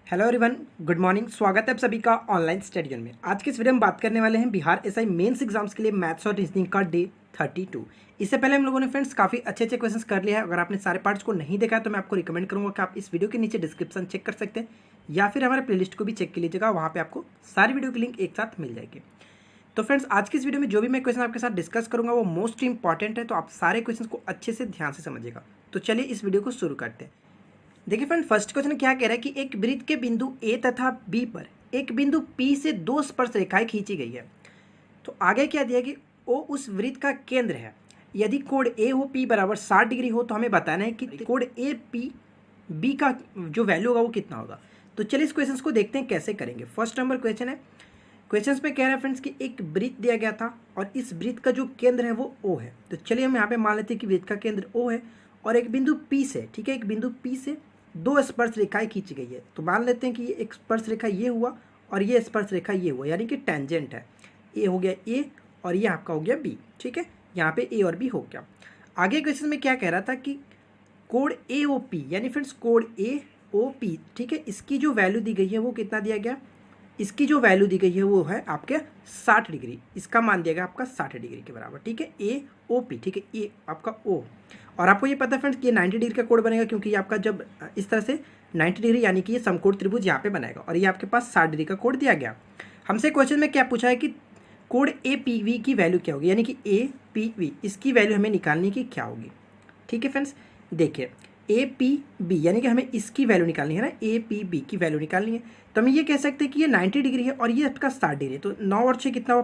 Hello everyone, good morning. स्वागत है आप सभी का ऑनलाइन स्टडी जोन में। आज के इस वीडियो में बात करने वाले हैं बिहार एसआई मेंस एग्जाम्स के लिए मैथ्स और रीजनिंग का डे 32। इससे पहले हम लोगों ने फ्रेंड्स काफ़ी अच्छे क्वेश्चंस कर लिया है। अगर आपने सारे पार्ट्स को नहीं देखा तो मैं आपको रिकमेंड करूंगा कि आप इस वीडियो के नीचे डिस्क्रिप्शन चेक कर सकते हैं या फिर हमारे प्लेलिस्ट को भी चेक कर लीजिएगा। वहाँ पर आपको सारी वीडियो की लिंक एक साथ मिल जाएगी। तो फ्रेंड्स, आज की इस वीडियो में जो भी मैं क्वेश्चन आपके साथ डिस्कस करूंगा वो मोस्ट इंपॉर्टेंट है, तो आप सारे क्वेश्चन को अच्छे से ध्यान से समझिएगा। तो चलिए इस वीडियो को शुरू करते हैं। देखिए फ्रेंड, फर्स्ट क्वेश्चन क्या कह रहा है कि एक वृत्त के बिंदु ए तथा बी पर एक बिंदु पी से दो स्पर्श रेखाएं खींची गई है। तो आगे क्या दिया कि ओ उस वृत्त का केंद्र है। यदि कोण ए ओ पी बराबर 60 डिग्री हो तो हमें बताना है कि कोण ए पी बी का जो वैल्यू होगा वो कितना होगा। तो चलिए इस क्वेश्चन को देखते हैं कैसे करेंगे। फर्स्ट नंबर क्वेश्चन है, क्वेश्चन में कह रहा है फ्रेंड्स कि एक वृत्त दिया गया था और इस वृत्त का जो केंद्र है वो ओ है। तो चलिए हम यहाँ पे मान लेते हैं कि वृत्त का केंद्र ओ है और एक बिंदु पी से, ठीक है, एक बिंदु पी से दो स्पर्श रेखाएं खींची गई है। तो मान लेते हैं कि ये एक स्पर्श रेखा ये हुआ और ये स्पर्श रेखा ये हुआ, यानी कि टेंजेंट है। ए हो गया ए और ये आपका हो गया बी, ठीक है, यहाँ पे ए और बी हो गया। आगे क्वेश्चन में क्या कह रहा था कि कोण ए ओ पी, यानी फ्रेंड्स कोण ए ओ पी, ठीक है, इसकी जो वैल्यू दी गई है वो कितना दिया गया, इसकी जो वैल्यू दी गई है वो है आपके 60 डिग्री। इसका मान दिया गया आपका 60 डिग्री के बराबर, ठीक है, ए ओ पी, ठीक है, ए आपका ओ। और आपको ये पता है फ्रेंड्स कि ये 90 डिग्री का कोण बनेगा, क्योंकि ये आपका जब इस तरह से 90 डिग्री यानी कि ये समकोण त्रिभुज यहाँ पे बनाएगा और ये आपके पास 60 डिग्री का कोण दिया गया। हमसे क्वेश्चन में क्या पूछा है कि कोण ए पी वी की वैल्यू क्या होगी, यानी कि ए पी वी इसकी वैल्यू हमें निकालनी की क्या होगी। ठीक है फ्रेंड्स, देखिए ए पी बी यानी कि हमें इसकी वैल्यू निकालनी है ना, ए पी बी की वैल्यू निकालनी है। तो हम ये कह सकते हैं कि ये 90 डिग्री है और ये आपका 60 डिग्री है। तो 9 और 6 कितना हुआ,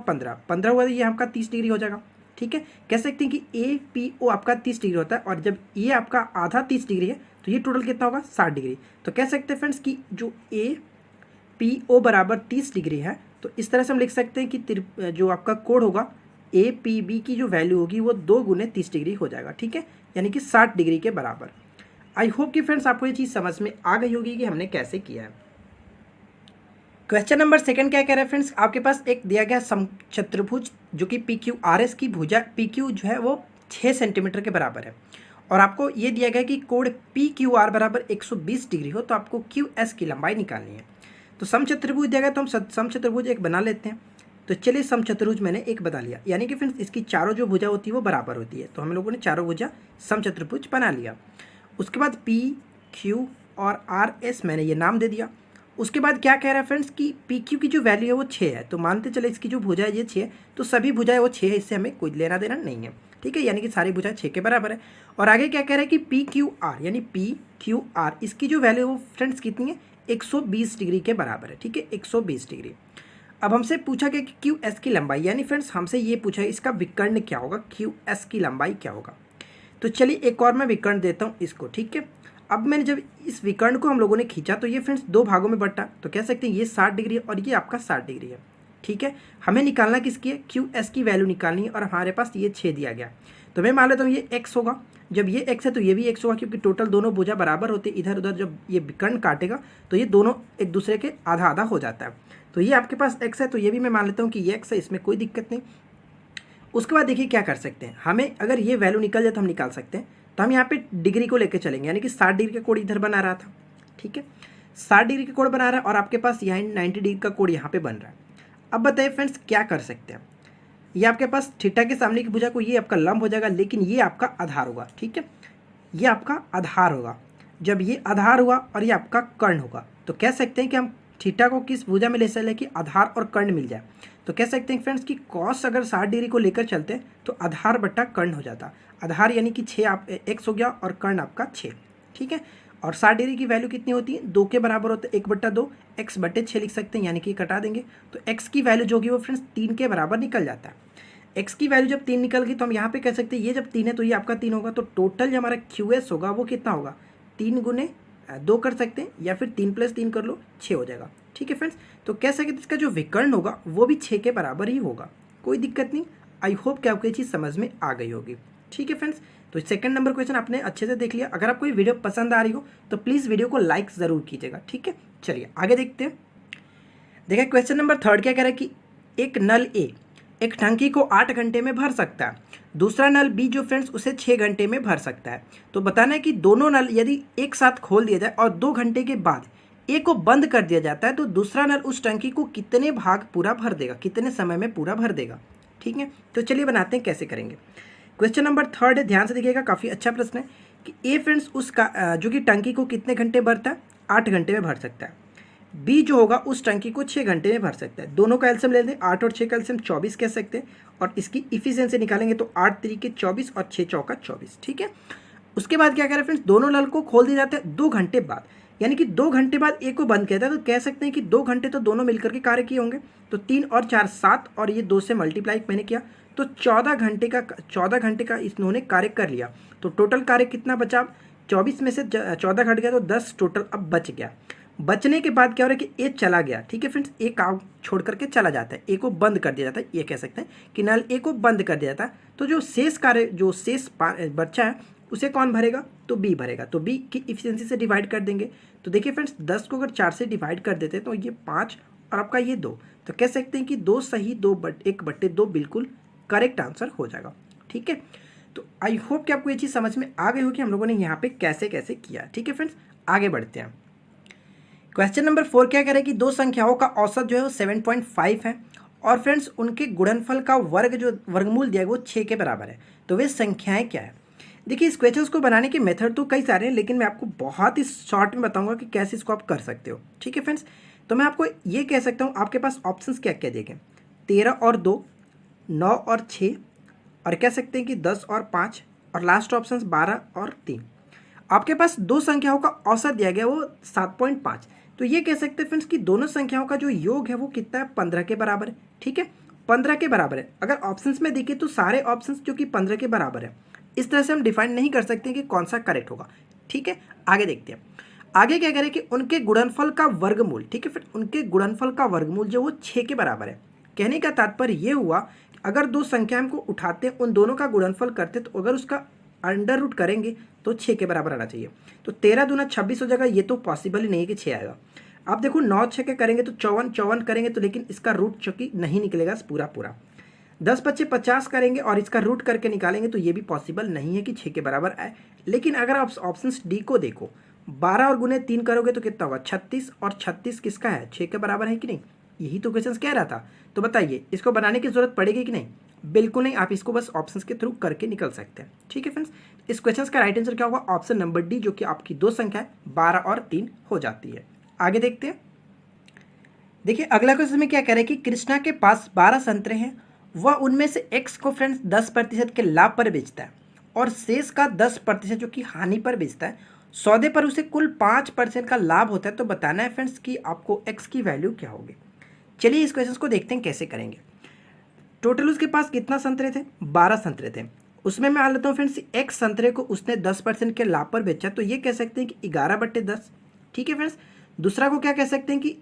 15 हुआ, ये आपका 30 डिग्री हो जाएगा। ठीक है, कह सकते हैं कि ए पी ओ आपका 30 डिग्री होता है और जब ये आपका आधा 30 डिग्री है तो ये टोटल कितना होगा, 60 डिग्री। तो कह सकते हैं फ्रेंड्स कि जो ए पी ओ बराबर 30 डिग्री है। तो इस तरह से हम लिख सकते हैं कि जो आपका कोण होगा ए पी बी की जो वैल्यू होगी वो 2 गुने 30 डिग्री हो जाएगा। ठीक है, यानी कि 60 डिग्री के बराबर। आई होप कि फ्रेंड्स आपको ये चीज़ समझ में आ गई होगी कि हमने कैसे किया है। क्वेश्चन नंबर सेकंड क्या कह रहा है फ्रेंड्स, आपके पास एक दिया गया समचतुर्भुज जो कि पी क्यू आर एस की भुजा पी क्यू जो है वो 6 सेंटीमीटर के बराबर है और आपको ये दिया गया कि कोण पी क्यू आर बराबर 120 डिग्री हो तो आपको क्यू एस की लंबाई निकालनी है। तो समचतुर्भुज दिया गया तो हम समचतुर्भुज एक बना लेते हैं। तो चलिए समचतुर्भुज मैंने एक बना लिया, यानी कि फ्रेंड्स इसकी चारों जो भुजा होती है वो बराबर होती है। तो हम लोगों ने चारों भुजा समचतुर्भुज बना लिया। उसके बाद पी क्यू और आर एस मैंने ये नाम दे दिया। उसके बाद क्या कह रहा है फ्रेंड्स कि पी क्यू की जो वैल्यू है वो 6 है। तो मानते चले इसकी जो भुजा है ये 6 है, तो सभी भुजाएं वो 6 है, इससे हमें कोई लेना देना नहीं है। ठीक है, यानी कि सारी भुजाएं 6 के बराबर है। और आगे क्या कह रहा है कि पी क्यू आर, यानी पी क्यू आर इसकी जो वैल्यू है वो फ्रेंड्स कितनी है, 120 डिग्री के बराबर है। ठीक है, 120 डिग्री। अब हमसे पूछा गया कि क्यू एस की लंबाई, यानी फ्रेंड्स हमसे ये पूछा है इसका विकर्ण क्या होगा, क्यू एस की लंबाई क्या होगा। तो चलिए एक और मैं विकर्ण देता हूँ इसको। ठीक है, अब मैंने जब इस विकर्ण को हम लोगों ने खींचा तो ये फ्रेंड्स 2 भागों में बटा, तो कह सकते हैं ये 60 डिग्री है और ये आपका 60 डिग्री है। ठीक है, हमें निकालना किसकी है, क्यू एस की वैल्यू निकालनी है और हमारे पास ये 6 दिया गया। तो मैं मान लेता हूँ ये x होगा, जब ये x है तो ये भी x होगा, क्योंकि टोटल दोनों भुजा बराबर होते, इधर उधर जब ये विकर्ण काटेगा तो ये दोनों एक दूसरे के आधा आधा हो जाता है। तो ये आपके पास x है तो ये भी मैं मान लेता हूँ कि ये x है, इसमें कोई दिक्कत नहीं। उसके बाद देखिए क्या कर सकते हैं, हमें अगर ये वैल्यू निकल जाए तो हम निकाल सकते हैं। तो हम यहाँ पे डिग्री को लेकर चलेंगे, यानी कि 60 डिग्री का कोण इधर बना रहा था। ठीक है, 60 डिग्री का कोण बना रहा है और आपके पास यहाँ 90 डिग्री का कोण यहाँ पे बन रहा है। अब बताइए फ्रेंड्स क्या कर सकते हैं, ये आपके पास थीटा के सामने की भुजा को ये आपका लंब हो जाएगा, लेकिन ये आपका आधार होगा। ठीक है, ये आपका आधार होगा। जब ये आधार हुआ और ये आपका कर्ण होगा तो कह सकते हैं कि हम थीटा को किस भुजा में ले सकते हैं कि आधार और कर्ण मिल जाए। तो कह सकते हैं फ्रेंड्स कि कॉस अगर 60 डिग्री को लेकर चलते हैं तो आधार बट्टा कर्ण हो जाता। आधार यानी कि 6 आप x हो गया और कर्ण आपका 6। ठीक है, और 60 डिग्री की वैल्यू कितनी होती है, 2 के बराबर होता है, 1/2 x बटे 6 लिख सकते हैं, यानी कि कटा देंगे तो x की वैल्यू जो होगी वो फ्रेंड्स 3 के बराबर निकल जाता है। x की वैल्यू जब 3 निकल गई तो हम यहाँ पे कह सकते हैं ये जब 3 है तो ये आपका 3 होगा। तो टोटल जो हमारा क्यू एस होगा वो कितना होगा, 3 गुने 2 कर सकते हैं या फिर 3 + 3 कर लो, 6 हो जाएगा। ठीक है फ्रेंड्स, तो कह सकते हैं इसका जो विकर्ण होगा वो भी 6 के बराबर ही होगा, कोई दिक्कत नहीं। आई होप कि आपको ये चीज़ समझ में आ गई होगी। ठीक है फ्रेंड्स, तो सेकंड नंबर क्वेश्चन आपने अच्छे से देख लिया। अगर आपको ये वीडियो पसंद आ रही हो तो प्लीज़ वीडियो को लाइक ज़रूर कीजिएगा। ठीक है, चलिए आगे देखते हैं। देखिए क्वेश्चन नंबर 3 क्या कह रहा है कि एक नल ए एक टंकी को 8 घंटे में भर सकता है, दूसरा नल बी जो फ्रेंड्स उसे 6 घंटे में भर सकता है। तो बताना है कि दोनों नल यदि एक साथ खोल दिया जाए और 2 घंटे के बाद ए को बंद कर दिया जाता है तो दूसरा नल उस टंकी को कितने भाग पूरा भर देगा, कितने समय में पूरा भर देगा। ठीक है, तो चलिए बनाते हैं कैसे करेंगे। क्वेश्चन नंबर 3 है, ध्यान से देखिएगा, काफ़ी अच्छा प्रश्न है कि ए फ्रेंड्स उसका जो कि टंकी को कितने घंटे भरता है, 8 घंटे में भर सकता है। बी जो होगा उस टंकी को 6 घंटे में भर सकता है। दोनों का एलसीएम ले लें, 8 और 6 का एलसीएम 24 कह सकते हैं, और इसकी इफिशिएंसी निकालेंगे तो 8 तरीके 24 और 6 चौका 24। ठीक है, उसके बाद क्या करें फ्रेंड्स, दोनों नल को खोल दिए जाते हैं 2 घंटे बाद, यानी कि 2 घंटे बाद ए को बंद किया था, तो कह सकते हैं कि 2 घंटे तो दोनों मिलकर के कार्य किए होंगे। तो 3 और 4 7 और ये 2 से मल्टीप्लाई मैंने किया तो 14 घंटे का इन्होंने कार्य कर लिया। तो टोटल कार्य कितना बचा, 24 में से 14 घट गया तो 10 टोटल अब बच गया। बचने के बाद क्या हो रहा है कि ए चला गया। ठीक है फ्रेंड्स, ए काम छोड़ करके चला जाता है, ए को बंद कर दिया जाता है, ये कह सकते हैं कि नल ए को बंद कर दिया जाता है। तो जो शेष कार्य जो शेष बच्चा है उसे कौन भरेगा, तो बी भरेगा। तो बी की इफिशिएंसी से डिवाइड कर देंगे। तो देखिए फ्रेंड्स, 10 को अगर 4 से डिवाइड कर देते हैं तो ये 5 और आपका ये 2, तो कह सकते हैं कि 2 सही 1/2 बिल्कुल करेक्ट आंसर हो जाएगा। ठीक है, तो आई होप कि आपको ये चीज़ समझ में आ गई हो कि हम लोगों ने यहाँ पे कैसे कैसे किया। ठीक है फ्रेंड्स, आगे बढ़ते हैं। क्वेश्चन नंबर 4 क्या करें कि दो संख्याओं का औसत जो है वो 7.5 है, और फ्रेंड्स उनके गुणनफल का वर्ग जो वर्गमूल दिया है वो 6 के बराबर है। तो वे संख्याएं क्या है। देखिए, इस क्वेश्चन को बनाने के मेथड तो कई सारे हैं, लेकिन मैं आपको बहुत ही शॉर्ट में बताऊंगा कि कैसे इसको आप कर सकते हो। ठीक है फ्रेंड्स, तो मैं आपको ये कह सकता हूँ, आपके पास ऑप्शंस क्या क्या दिए गए, 13 और 2, 9 और 6, और कह सकते हैं कि 10 और 5, और लास्ट ऑप्शन 12 और 3। आपके पास दो संख्याओं का औसत दिया गया वो 7.5। तो ये कह सकते हैं फ्रेंड्स कि दोनों संख्याओं का जो योग है वो कितना है, 15 के बराबर है। ठीक है, 15 के बराबर है। अगर ऑप्शंस में देखें तो सारे ऑप्शंस जो कि 15 के बराबर है, इस तरह से हम डिफाइन नहीं कर सकते कि कौन सा करेक्ट होगा। ठीक है, आगे देखते हैं। आगे क्या करें कि उनके गुणनफल का वर्गमूल, ठीक है, फिर उनके गुणनफल का वर्गमूल जो वो 6 के बराबर है। कहने का तात्पर्य ये हुआ, अगर दो संख्याओं को उठाते हैं, उन दोनों का गुणनफल करते, तो अगर उसका अंडर रूट करेंगे तो 6 के बराबर आना चाहिए। तो 13 दूना 26 हो जाएगा, ये तो पॉसिबल ही नहीं है कि 6 आएगा। आप देखो 9 6 के करेंगे तो 54 करेंगे, तो लेकिन इसका रूट चूंकि नहीं निकलेगा पूरा। 10 25 50 करेंगे और इसका रूट करके निकालेंगे तो ये भी पॉसिबल नहीं है कि 6 के बराबर आए। लेकिन अगर आप ऑप्शन डी को देखो, 12 और गुने 3 करोगे तो कितना होगा, 36, और 36 किसका है, 6 के बराबर है कि नहीं। यही तो क्वेश्चन कह रहा था। तो बताइए, इसको बनाने की जरूरत पड़ेगी कि नहीं, बिल्कुल नहीं। आप इसको बस ऑप्शंस के थ्रू करके निकल सकते हैं। ठीक है फ्रेंड्स, इस क्वेश्चन का राइट आंसर क्या होगा, ऑप्शन नंबर डी, जो कि आपकी दो संख्या है 12 और 3 हो जाती है। आगे देखते हैं। देखिए, अगला क्वेश्चन में क्या कह रहे हैं कि कृष्णा के पास 12 संतरे हैं, वह उनमें से x को फ्रेंड्स 10% के लाभ पर बेचता है और शेष का 10% जो कि हानि पर बेचता है। सौदे पर उसे कुल 5% का लाभ होता है। तो बताना है फ्रेंड्स कि आपको x की वैल्यू क्या होगी। चलिए इस क्वेश्चन को देखते हैं कैसे करेंगे। टोटल उसके पास कितना संतरे थे, 12 संतरे थे। उसमें मैं आ लेता हूँ फ्रेंड्स, x संतरे को उसने 10% के लाभ पर बेचा, तो ये कह सकते हैं कि 11/10। ठीक है फ्रेंड्स, दूसरा को क्या कह सकते हैं कि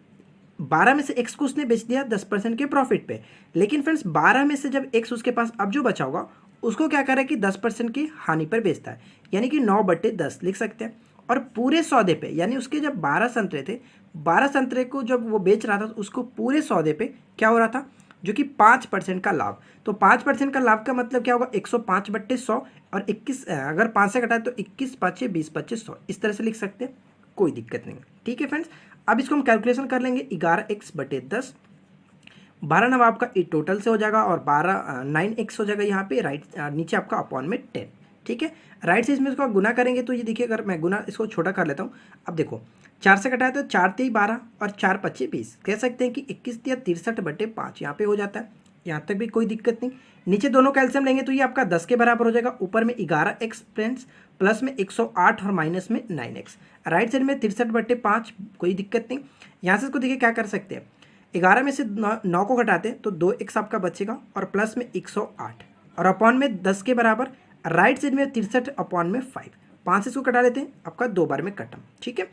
12 में से x को उसने बेच दिया 10% के प्रॉफिट पे। लेकिन फ्रेंड्स 12 में से जब x उसके पास अब जो बचा होगा उसको क्या कर रहा है कि 10% की हानि पर बेचता है, यानी कि 9/10 लिख सकते हैं। और पूरे सौदे पे, यानी उसके जब 12 संतरे थे, 12 संतरे को जब वो बेच रहा था तो उसको पूरे सौदे पे क्या हो रहा था, जो कि 5% का लाभ। तो 5% का लाभ का मतलब क्या होगा, 105/100, और 21 अगर 5 से घटाए तो 21 5 20 25 100, इस तरह से लिख सकते हैं, कोई दिक्कत नहीं। ठीक है फ्रेंड्स, अब इसको हम कैलकुलेशन कर लेंगे, 11x/10, 12 नवा आपका टोटल से हो जाएगा, और 9x हो जाएगा यहाँ पे राइट, नीचे आपका अपॉन में 10। ठीक है, राइट से इसमें इसको गुना करेंगे तो ये देखिए, अगर मैं गुना इसको छोटा कर लेता हूँ, अब देखो 4 से घटाया तो 4 3 12 और 4 5 20, कह सकते हैं कि 21 या 63/5 यहाँ पे हो जाता है। यहाँ तक भी कोई दिक्कत नहीं। नीचे दोनों कैल्शियम लेंगे तो ये आपका 10 के बराबर हो जाएगा, ऊपर में 11x फ्रेंड्स, प्लस में 108 और माइनस में 9x। राइट साइड में 63/5, कोई दिक्कत नहीं। यहाँ से इसको देखिए क्या कर सकते हैं, 11 में से 9 को घटाते हैं तो 2x आपका बचेगा, और प्लस में 108 और अपॉन में 10 के बराबर। राइट साइड में 63 अपॉन में 5, 5 से इसको कटा लेते हैं, आपका 2 बार में खत्म। ठीक है,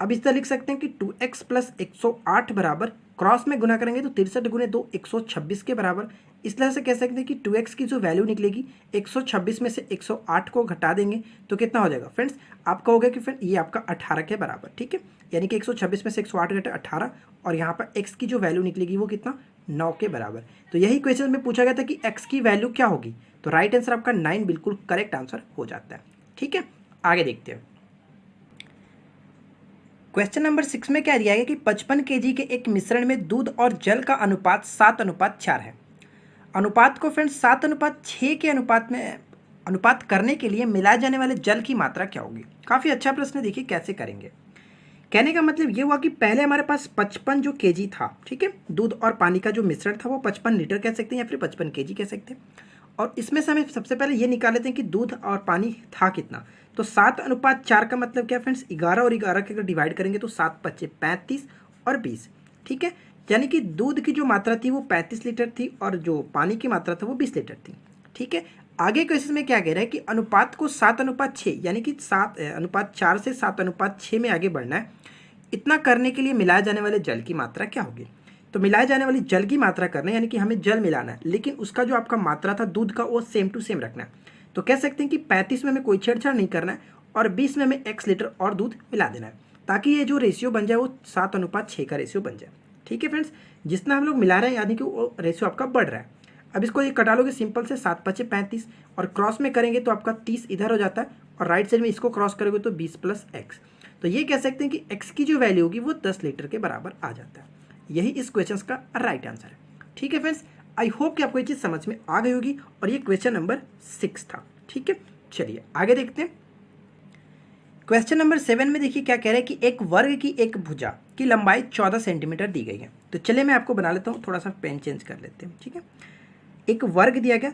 अब इस तरह लिख सकते हैं कि 2x प्लस 108 बराबर, क्रॉस में गुना करेंगे तो 63 गुने 2 126 के बराबर। इस तरह से कह सकते हैं कि 2x की जो वैल्यू निकलेगी, 126 में से 108 को घटा देंगे तो कितना हो जाएगा फ्रेंड्स, आपका हो गया कि फ्रेंड ये आपका 18 के बराबर। ठीक है, यानी कि 126 में से 108 घटे 18, और यहाँ पर x की जो वैल्यू निकलेगी वो कितना, 9 के बराबर। तो यही क्वेश्चन में पूछा गया था कि x की वैल्यू क्या होगी, तो राइट आंसर आपका 9 बिल्कुल करेक्ट आंसर हो जाता है। ठीक है, आगे देखते हैं। क्वेश्चन नंबर 6 में क्या दिया गया कि 55 केजी के एक मिश्रण में दूध और जल का अनुपात 7:4 है। अनुपात को फ्रेंड्स 7:6 के अनुपात करने के लिए मिलाए जाने वाले जल की मात्रा क्या होगी। काफ़ी अच्छा प्रश्न, देखिए कैसे करेंगे। कहने का मतलब ये हुआ कि पहले हमारे पास 55 जो केजी था, ठीक है, दूध और पानी का जो मिश्रण था वो 55 लीटर कह सकते हैं या फिर 55 केजी कह सकते हैं। और इसमें से हमें सबसे पहले ये निकाल लेते हैं कि दूध और पानी था कितना। तो 7:4 का मतलब क्या फ्रेंड्स, 11 और 11 के अगर डिवाइड करेंगे तो 7 × 5 = 35 और 20, ठीक है। यानी कि दूध की जो मात्रा थी वो 35 लीटर थी और जो पानी की मात्रा था वो 20 लीटर थी, ठीक है। आगे क्वेश्चन में क्या कह रहा है कि अनुपात को 7:6 यानी कि 7:4 से 7:6 में आगे बढ़ना है। इतना करने के लिए मिलाए जाने वाले जल की मात्रा क्या होगी। तो मिलाए जाने वाली जल की मात्रा करना है, यानी कि हमें जल मिलाना है, लेकिन उसका जो आपका मात्रा था दूध का वो सेम टू सेम रखना है। तो कह सकते हैं कि 35 में हमें कोई छेड़छाड़ नहीं करना है और 20 में हमें x लीटर और दूध मिला देना है, ताकि ये जो रेशियो बन जाए वो 7:6 का रेशियो बन जाए, ठीक है फ्रेंड्स। जितना हम लोग मिला रहे हैं यानी कि वो रेशियो आपका बढ़ रहा है। अब इसको ये कटा लोगे सिंपल से, 7 × 5 = 35 और क्रॉस में करेंगे तो आपका 30 इधर हो जाता है और राइट साइड में इसको क्रॉस करोगे तो 20 + x। तो ये कह सकते हैं कि x की जो वैल्यू होगी वो 10 लीटर के बराबर आ जाता है। यही इस क्वेश्चन का राइट आंसर है, ठीक है फ्रेंड्स। आई होप कि आपको ये चीज़ समझ में आ गई होगी और ये क्वेश्चन नंबर 6 था, ठीक है। चलिए आगे देखते हैं। क्वेश्चन नंबर 7 में देखिए क्या कह रहा है कि एक वर्ग की एक भुजा की लंबाई 14 सेंटीमीटर दी गई है। तो चलिए मैं आपको बना लेता हूँ, थोड़ा सा पेन चेंज कर लेते हैं, ठीक है। एक वर्ग दिया गया,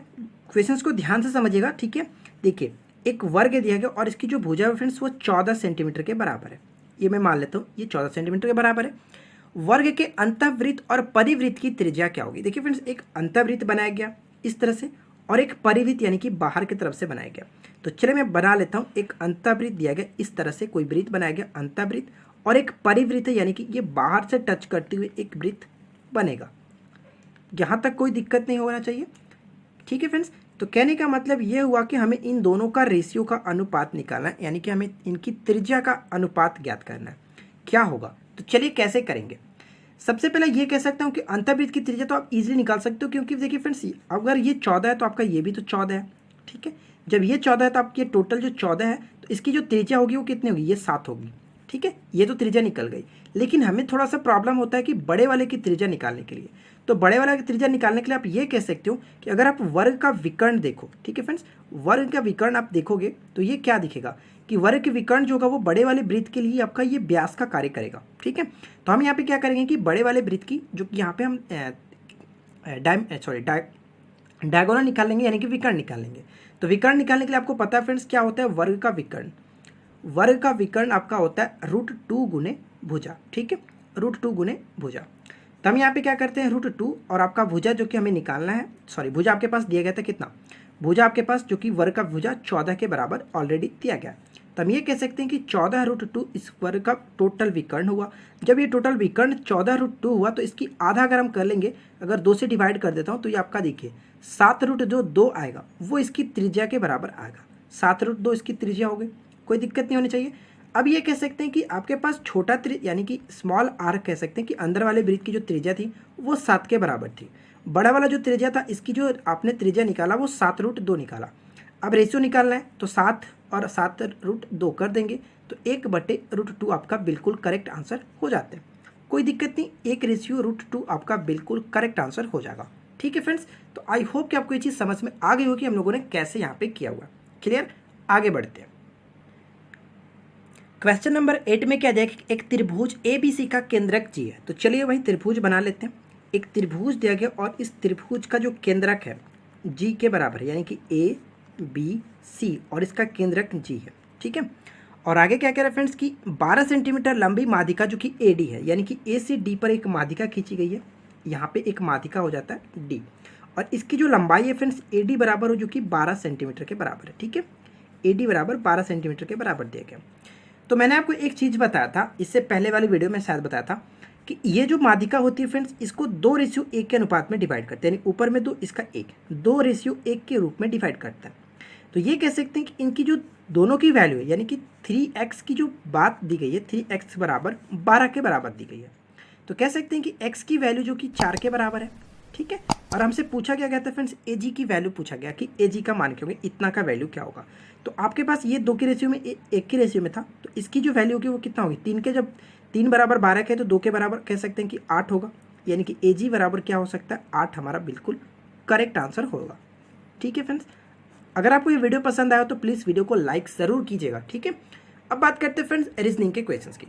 क्वेश्चंस को ध्यान से समझिएगा, ठीक है। देखिए एक वर्ग दिया गया और इसकी जो भुजा है फ्रेंड्स वो 14 सेंटीमीटर के बराबर है। ये मैं मान लेता हूँ ये 14 सेंटीमीटर के बराबर है। वर्ग के अंतःवृत्त और परिवृत्त की त्रिज्या क्या होगी। देखिए फ्रेंड्स एक अंतःवृत्त बनाया गया इस तरह से और एक परिवृत्त यानी कि बाहर की तरफ से बनाया गया। तो चलिए मैं बना लेता हूँ। एक अंतःवृत्त दिया गया इस तरह से, कोई वृत्त बनाया गया अंतःवृत्त, और एक परिवृत्त है यानी कि ये बाहर से टच करते हुए एक वृत्त बनेगा। यहाँ तक कोई दिक्कत नहीं होना चाहिए, ठीक है फ्रेंड्स। तो कहने का मतलब ये हुआ कि हमें इन दोनों का रेशियो का अनुपात निकालना है, यानी कि हमें इनकी त्रिज्या का अनुपात ज्ञात करना है। क्या होगा, तो चलिए कैसे करेंगे। सबसे पहले ये कह सकता हूँ कि अंतःवृत्त की त्रिज्या तो आप इजीली निकाल सकते हो, क्योंकि देखिए फ्रेंड्स अगर ये 14 है तो आपका ये भी तो 14 है, ठीक है। जब ये 14 है तो आपकी टोटल जो 14 है तो इसकी जो त्रिज्या होगी वो कितनी होगी, ये 7 होगी, ठीक है। ये तो त्रिज्या निकल गई, लेकिन हमें थोड़ा सा प्रॉब्लम होता है कि बड़े वाले की त्रिज्या निकालने के लिए। तो बड़े वाले की त्रिज्या निकालने के लिए आप ये कह सकते हो कि अगर आप वर्ग का विकर्ण देखो, ठीक है फ्रेंड्स, वर्ग का विकर्ण आप देखोगे तो ये क्या दिखेगा कि वर्ग के विकर्ण जो होगा वो बड़े वाले वृत्त के लिए आपका ये व्यास का कार्य करेगा, ठीक है। तो हम यहाँ पे क्या करेंगे कि बड़े वाले वृत्त की जो कि यहाँ पे हम डायगोनल निकाल लेंगे, यानी कि विकर्ण निकाल लेंगे। तो विकर्ण निकालने के लिए आपको पता है फ्रेंड्स क्या होता है, वर्ग का विकर्ण। वर्ग का विकर्ण आपका होता है √2 गुने भुजा, ठीक है, √2 गुने भुजा। तो हम यहाँ पे क्या करते हैं, √2 और आपका भुजा जो कि हमें निकालना है, सॉरी भुजा आपके पास दिया गया था कितना, भुजा आपके पास जो कि वर्ग का भुजा 14 के बराबर ऑलरेडी दिया गया। तो हम ये कह सकते हैं कि 14 √2 इस वर्ग का टोटल विकर्ण हुआ। जब ये टोटल विकर्ण 14 √2 हुआ तो इसकी आधा अगर हम कर लेंगे, अगर 2 से डिवाइड कर देता हूँ तो ये आपका देखिए 7 √2 आएगा, वो इसकी त्रिज्या के बराबर आएगा। 7 √2 इसकी त्रिज्या हो गई, कोई दिक्कत नहीं होनी चाहिए। अब ये कह सकते हैं कि आपके पास छोटा यानी कि स्मॉल आर कह सकते हैं कि अंदर वाले वृत्त की जो त्रिज्या थी वो 7 के बराबर थी। बड़ा वाला जो त्रिज्या था इसकी जो आपने त्रिज्या निकाला वो 7 √2 निकाला। अब रेशियो निकालना है तो 7 और 7 √2 कर देंगे तो 1/√2 आपका बिल्कुल करेक्ट आंसर हो जाता है। कोई दिक्कत नहीं, 1/√2 आपका बिल्कुल करेक्ट आंसर हो जाएगा, ठीक है फ्रेंड्स। तो आई होप कि आपको ये चीज़ समझ में आ गई होगी हम लोगों ने कैसे यहाँ पे किया हुआ। क्लियर, आगे बढ़ते हैं। क्वेश्चन नंबर 8 में क्या दिया, एक त्रिभुज ABC का केंद्रक जी है। तो चलिए वही त्रिभुज बना लेते हैं। एक त्रिभुज दिया गया और इस त्रिभुज का जो केंद्रक है जी के बराबर है, यानी कि ABC और इसका केंद्रक जी है, ठीक है। और आगे क्या कह रहा है फ्रेंड्स कि 12 सेंटीमीटर लंबी माध्यिका जो कि AD है, यानी कि A से D पर एक माध्यिका खींची गई है। यहाँ पे एक माध्यिका हो जाता है D और इसकी जो लंबाई है फ्रेंड्स AD बराबर हो जो कि 12 सेंटीमीटर के बराबर है, ठीक है। AD बराबर 12 सेंटीमीटर के बराबर दिया गया। तो मैंने आपको एक चीज़ बताया था, इससे पहले वाली वीडियो में शायद बताया था कि ये जो माध्यिका होती है फ्रेंड्स इसको 2:1 के अनुपात में डिवाइड करते हैं, यानी ऊपर में 2 इसका 1, 2:1 के रूप में डिवाइड करता है। तो ये कह सकते हैं कि इनकी जो दोनों की वैल्यू है, यानी कि 3x की जो बात दी गई है 3x बराबर 12 के बराबर दी गई है। तो कह सकते हैं कि x की वैल्यू जो कि 4 के बराबर है, ठीक है। और हमसे पूछा क्या गया था फ्रेंड्स, एजी की वैल्यू पूछा गया कि एजी का मान क्या होगा, इतना का वैल्यू क्या होगा। तो आपके पास ये 2 की रेशियो में एक की रेशियो में था, तो इसकी जो वैल्यू होगी वो कितना होगी, 3 के, जब 3 बराबर 12 के तो 2 के बराबर कह सकते हैं कि 8 होगा, यानी कि एजी बराबर क्या हो सकता है, 8 हमारा बिल्कुल करेक्ट आंसर होगा। ठीक है फ्रेंड्स, अगर आपको ये वीडियो पसंद आया तो प्लीज़ वीडियो को लाइक ज़रूर कीजिएगा। ठीक है, अब बात करते हैं फ्रेंड्स रीजनिंग के क्वेश्चंस की।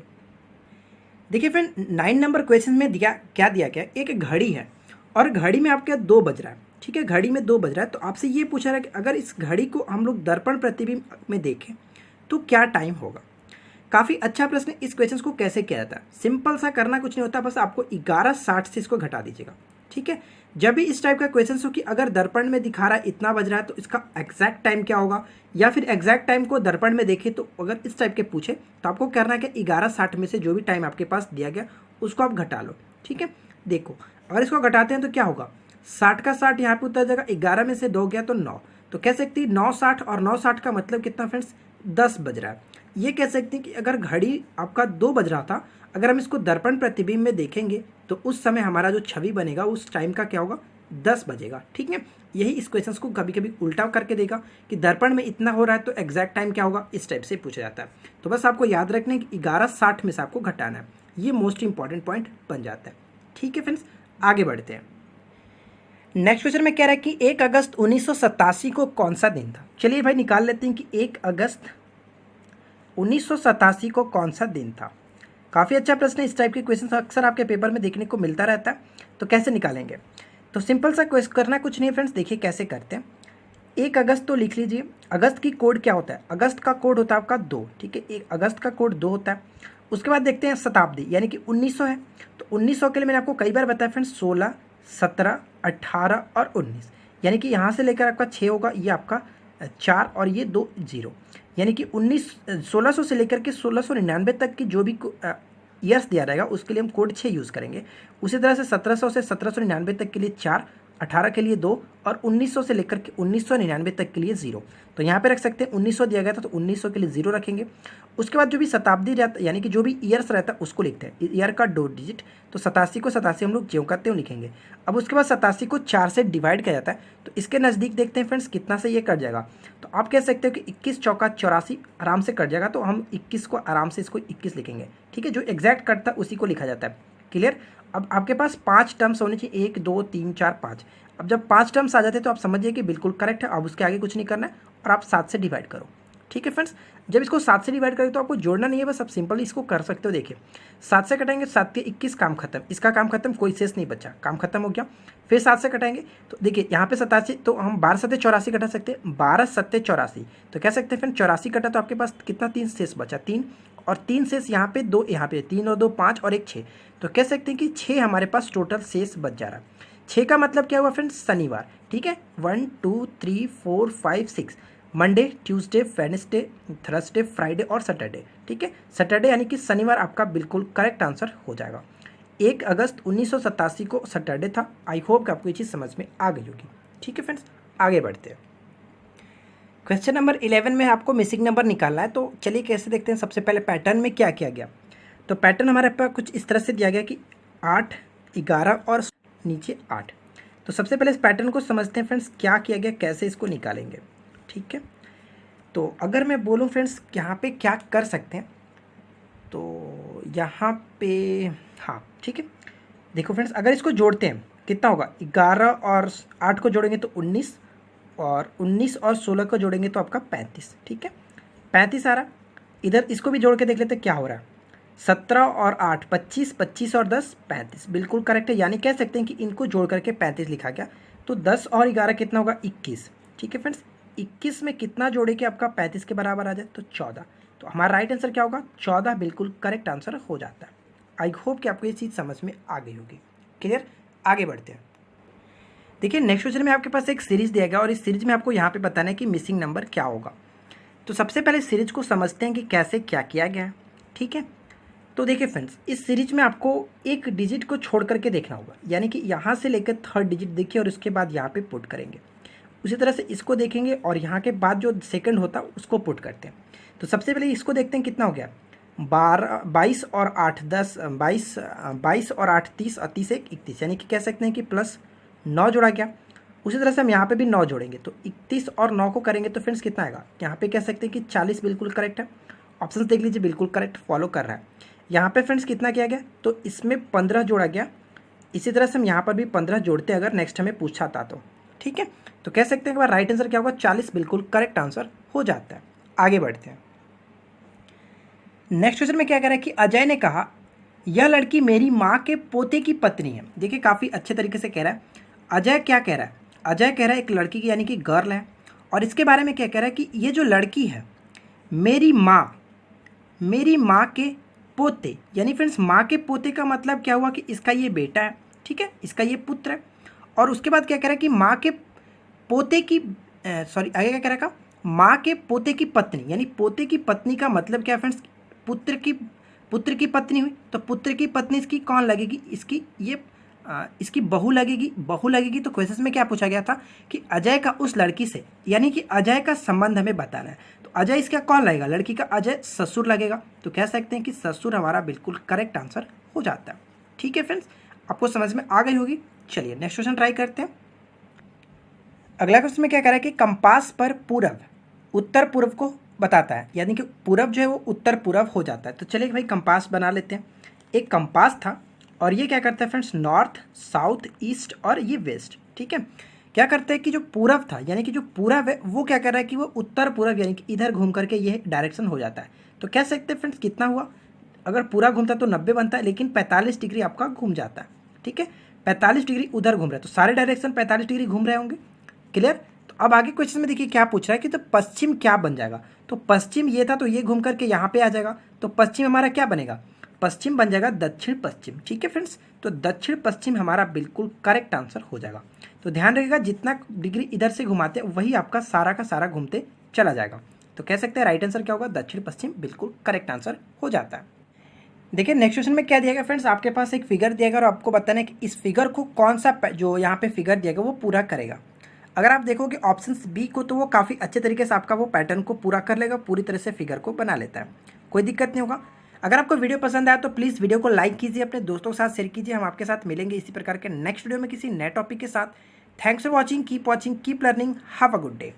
देखिए फ्रेंड 9 नंबर क्वेश्चन में क्या दिया गया, एक घड़ी है और घड़ी में आपके 2 बज रहा है। ठीक है, घड़ी में 2 बज रहा है, तो आपसे ये पूछा रहा है कि अगर इस घड़ी को हम लोग दर्पण प्रतिबिंब में देखें तो क्या टाइम होगा। काफ़ी अच्छा प्रश्न। इस क्वेश्चन को कैसे किया जाता है, सिंपल सा, करना कुछ नहीं होता, बस आपको 11:60 से इसको घटा दीजिएगा। ठीक है, जब भी इस टाइप का क्वेश्चन हो कि अगर दर्पण में दिखा रहा है इतना बज रहा है तो इसका एग्जैक्ट टाइम क्या होगा, या फिर एग्जैक्ट टाइम को दर्पण में देखें, तो अगर इस टाइप के पूछे तो आपको करना है कि 11:60 में से जो भी टाइम आपके पास दिया गया उसको आप घटा लो। ठीक है, देखो अगर इसको घटाते हैं तो क्या होगा, 60 का 60 यहाँ पे उतर जाएगा, 11 में से 2 गया तो 9, तो कह सकती है 9:60, और 9:60 का मतलब कितना फ्रेंड्स, 10 बज रहा है। ये कह सकते हैं कि अगर घड़ी आपका 2 बज रहा था, अगर हम इसको दर्पण प्रतिबिंब में देखेंगे तो उस समय हमारा जो छवि बनेगा उस टाइम का क्या होगा, 10 बजेगा। ठीक है, यही इस क्वेश्चन को कभी कभी उल्टा करके देगा कि दर्पण में इतना हो रहा है तो एग्जैक्ट टाइम क्या होगा, इस टाइप से पूछा जाता है। तो बस आपको याद रखना है कि 11:60 में से आपको घटाना है, ये मोस्ट इंपॉर्टेंट पॉइंट बन जाता है। ठीक है फ्रेंड्स, आगे बढ़ते हैं। नेक्स्ट क्वेश्चन में कह रहा है कि 1 अगस्त 1987 को कौन सा दिन था। चलिए भाई निकाल लेते हैं कि 1 अगस्त 1987 को कौन सा दिन था। काफ़ी अच्छा प्रश्न है, इस टाइप के क्वेश्चन अक्सर आपके पेपर में देखने को मिलता रहता है। तो कैसे निकालेंगे, तो सिंपल सा क्वेश्चन करना कुछ नहीं फ्रेंड्स, देखिए कैसे करते हैं। 1 अगस्त तो लिख लीजिए, अगस्त की कोड क्या होता है, अगस्त का कोड होता है आपका 2। ठीक है, 1 अगस्त का कोड 2 होता है। उसके बाद देखते हैं शताब्दी, यानी कि 1900 है, तो 1900 के लिए मैंने आपको कई बार बताया फ्रेंड्स, 16, 17, 18 और 19, यानी कि यहाँ से लेकर आपका 6 होगा, ये आपका 4 और ये 2 0, यानी कि 1600 से लेकर के 1699 तक की जो भी ईयर्स दिया रहेगा उसके लिए हम कोड 6 यूज़ करेंगे। उसी तरह से 1700 से 1799 तक के लिए 4, 18 के लिए 2 और 1900 से लेकर के 1999 तक के लिए 0। तो यहाँ पे रख सकते हैं 1900 दिया गया था तो 1900 के लिए 0 रखेंगे। उसके बाद जो भी शताब्दी रहता यानी कि जो भी ईयर्स रहता है उसको लिखते हैं, ईयर का 2 डिजिट, तो 87 को 87 हम लोग ज्यों करते हैं लिखेंगे। अब उसके बाद 87 को 4 से डिवाइड किया जाता है, तो इसके नज़दीक देखते हैं फ्रेंड्स कितना से ये कट जाएगा। तो आप कह सकते हो कि 21 चौका 84 आराम से कट जाएगा, तो हम 21 को आराम से इसको 21 लिखेंगे। ठीक है, जो एग्जैक्ट कटता है उसी को लिखा जाता है। क्लियर। अब आपके पास 5 टर्म्स होने चाहिए, 1 2 3 4 5। अब जब 5 टर्म्स आ जाते हैं तो आप समझिए कि बिल्कुल करेक्ट है। अब उसके आगे कुछ नहीं करना है और आप 7 से डिवाइड करो। ठीक है फ्रेंड्स, जब इसको 7 से डिवाइड करें तो आपको जोड़ना नहीं है, बस आप सिंपल इसको कर सकते हो। देखिए 7 से कटाएंगे, 7 के 21, काम खत्म, इसका काम खत्म, कोई शेष नहीं बचा, काम खत्म हो गया। फिर 7 से कटाएंगे तो देखिए यहाँ पे 87, तो हम 12 सत्ते 84 कटा सकते हैं, 12 सत्ते 84, तो कह सकते हैं फ्रेंड 84 कटा तो आपके पास कितना 3 शेष बचा, 3 और 3 शेष यहाँ पे 2, यहाँ पे 3 और 2 5 और 1 6, तो कह सकते हैं कि 6 हमारे पास टोटल शेष बच जा रहा है। 6 का मतलब क्या हुआ फ्रेंड्स, शनिवार। ठीक है, 1 2 3 4 5 6, Monday, Tuesday, Wednesday, Thursday, Friday और सैटरडे। ठीक है, सैटरडे यानी कि शनिवार आपका बिल्कुल करेक्ट आंसर हो जाएगा। 1 अगस्त 1987 को सैटरडे था। आई होप कि आपको ये चीज़ समझ में आ गई होगी। ठीक है फ्रेंड्स, आगे बढ़ते हैं। क्वेश्चन नंबर 11 में आपको मिसिंग नंबर निकालना है, तो चलिए कैसे देखते हैं। सबसे पहले पैटर्न में क्या किया गया, तो पैटर्न हमारे पास कुछ इस तरह से दिया गया कि 8, 11 और नीचे 8। तो सबसे पहले इस पैटर्न को समझते हैं फ्रेंड्स, क्या किया गया, कैसे इसको निकालेंगे। ठीक है, तो अगर मैं बोलूँ फ्रेंड्स यहाँ पे क्या कर सकते हैं, तो यहाँ पे हाँ ठीक है, देखो फ्रेंड्स अगर इसको जोड़ते हैं कितना होगा, 11 और 8 को जोड़ेंगे तो 19, और 19 और 16 को जोड़ेंगे तो आपका 35। ठीक है, 35 आ रहा। इधर इसको भी जोड़ के देख लेते हैं क्या हो रहा है, 17 और 8 25, 25 और 10 35, बिल्कुल करेक्ट है। यानी कह सकते हैं कि इनको जोड़ करके 35 लिखा गया। तो 10 और 11 कितना होगा, 21। ठीक है फ्रेंड्स, 21 में कितना जोड़े कि आपका 35 के बराबर आ जाए, तो 14। तो हमारा राइट आंसर क्या होगा, 14 बिल्कुल करेक्ट आंसर हो जाता है। आई होप कि आपको ये चीज़ समझ में आ गई होगी। क्लियर, आगे बढ़ते हैं। देखिए नेक्स्ट क्वेश्चन में आपके पास एक सीरीज दिया गया और इस सीरीज में आपको यहाँ पे बताना है कि मिसिंग नंबर क्या होगा। तो सबसे पहले सीरीज को समझते हैं कि कैसे क्या किया गया है। ठीक है, तो देखिए फ्रेंड्स इस सीरीज में आपको एक डिजिट को छोड़ करके देखना होगा, यानी कि यहाँ से लेकर 3rd डिजिट देखिए और उसके बाद यहाँ पे पुट करेंगे। उसी तरह से इसको देखेंगे और यहाँ के बाद जो सेकंड होता है उसको पुट करते हैं। तो सबसे पहले इसको देखते हैं कितना हो गया, 22 और 8 10, 22 और 8 30 और 30 1 31, यानी कि कह सकते हैं कि 9 जोड़ा गया। उसी तरह से हम यहाँ पे भी 9 जोड़ेंगे, तो 31 और 9 को करेंगे तो फ्रेंड्स कितना आएगा, यहाँ पे कह सकते हैं कि 40 बिल्कुल करेक्ट है। ऑप्शन देख लीजिए, बिल्कुल करेक्ट फॉलो कर रहा है। यहाँ पे फ्रेंड्स कितना किया गया, तो इसमें 15 जोड़ा गया। इसी तरह से हम यहाँ पर भी 15 जोड़ते अगर नेक्स्ट हमें पूछा था तो, ठीक है। तो कह सकते हैं कि राइट आंसर क्या होगा, 40 बिल्कुल करेक्ट आंसर हो जाता है। आगे बढ़ते हैं। नेक्स्ट क्वेश्चन में क्या कह रहा है कि अजय ने कहा यह लड़की मेरी माँ के पोते की पत्नी है। देखिए काफ़ी अच्छे तरीके से कह रहा है। अजय क्या कह रहा है, अजय कह रहा है एक लड़की की यानी कि गर्ल है, और इसके बारे में क्या कह रहा है कि ये जो लड़की है मेरी माँ के पोते, यानी फ्रेंड्स माँ के पोते का मतलब क्या हुआ कि इसका ये बेटा है, ठीक है, इसका ये पुत्र है। और उसके बाद क्या कह रहा है कि माँ के पोते की आगे क्या कह रहा है, माँ के पोते की पत्नी, यानी पोते की पत्नी का मतलब क्या है फ्रेंड्स, पुत्र की पत्नी हुई। तो पुत्र की पत्नी इसकी कौन लगेगी, इसकी बहू लगेगी। तो क्वेश्चन में क्या पूछा गया था कि अजय का उस लड़की से, यानी कि अजय का संबंध हमें बताना है। तो अजय इसका कौन लगेगा, लड़की का अजय ससुर लगेगा। तो कह सकते हैं कि ससुर हमारा बिल्कुल करेक्ट आंसर हो जाता है। ठीक है फ्रेंड्स, आपको समझ में आ गई होगी। चलिए नेक्स्ट क्वेश्चन ट्राई करते हैं। अगला क्वेश्चन में क्या कह रहा है कि कंपास पर पूरब उत्तर पूर्व को बताता है, यानी कि पूरब जो है वो उत्तर पूरब हो जाता है। तो चलिए भाई कंपास बना लेते हैं। एक कंपास था और ये क्या करता है फ्रेंड्स, नॉर्थ, साउथ, ईस्ट और ये वेस्ट, ठीक है। क्या करते हैं कि जो पूरब था, यानी कि जो पूरब है वो क्या कर रहा है कि वो उत्तर पूरब यानी कि इधर घूम करके ये डायरेक्शन हो जाता है। तो कह सकते हैं फ्रेंड्स कितना हुआ, अगर पूरा घूमता तो 90 बनता है, लेकिन 45 डिग्री आपका घूम जाता है, ठीक है। 45 डिग्री उधर घूम रहा है, तो सारे डायरेक्शन 45 डिग्री घूम रहे होंगे। क्लियर। तो अब आगे क्वेश्चन में देखिए क्या पूछ रहा है कि तो पश्चिम क्या बन जाएगा। तो पश्चिम ये था, तो ये घूम करके यहाँ पे आ जाएगा। तो पश्चिम हमारा क्या बनेगा, पश्चिम बन जाएगा दक्षिण पश्चिम, ठीक है फ्रेंड्स। तो दक्षिण पश्चिम हमारा बिल्कुल करेक्ट आंसर हो जाएगा। तो ध्यान रखिएगा जितना डिग्री इधर से घुमाते हैं वही आपका सारा का सारा घूमते चला जाएगा। तो कह सकते हैं राइट आंसर क्या होगा, दक्षिण पश्चिम बिल्कुल करेक्ट आंसर हो जाता है। देखिए नेक्स्ट क्वेश्चन में क्या दिया गया फ्रेंड्स, आपके पास एक फिगर दिया गया और आपको बताना है कि इस फिगर को कौन सा जो यहाँ पे फिगर दिया गया वो पूरा करेगा। अगर आप देखोगे ऑप्शन बी को, तो वो काफ़ी अच्छे तरीके से आपका वो पैटर्न को पूरा कर लेगा, पूरी तरह से फिगर को बना लेता है, कोई दिक्कत नहीं होगा। अगर आपको वीडियो पसंद आया तो प्लीज़ वीडियो को लाइक कीजिए, अपने दोस्तों के साथ शेयर कीजिए। हम आपके साथ मिलेंगे इसी प्रकार के नेक्स्ट वीडियो में किसी नए टॉपिक के साथ। Thanks for watching, keep learning, have a good day.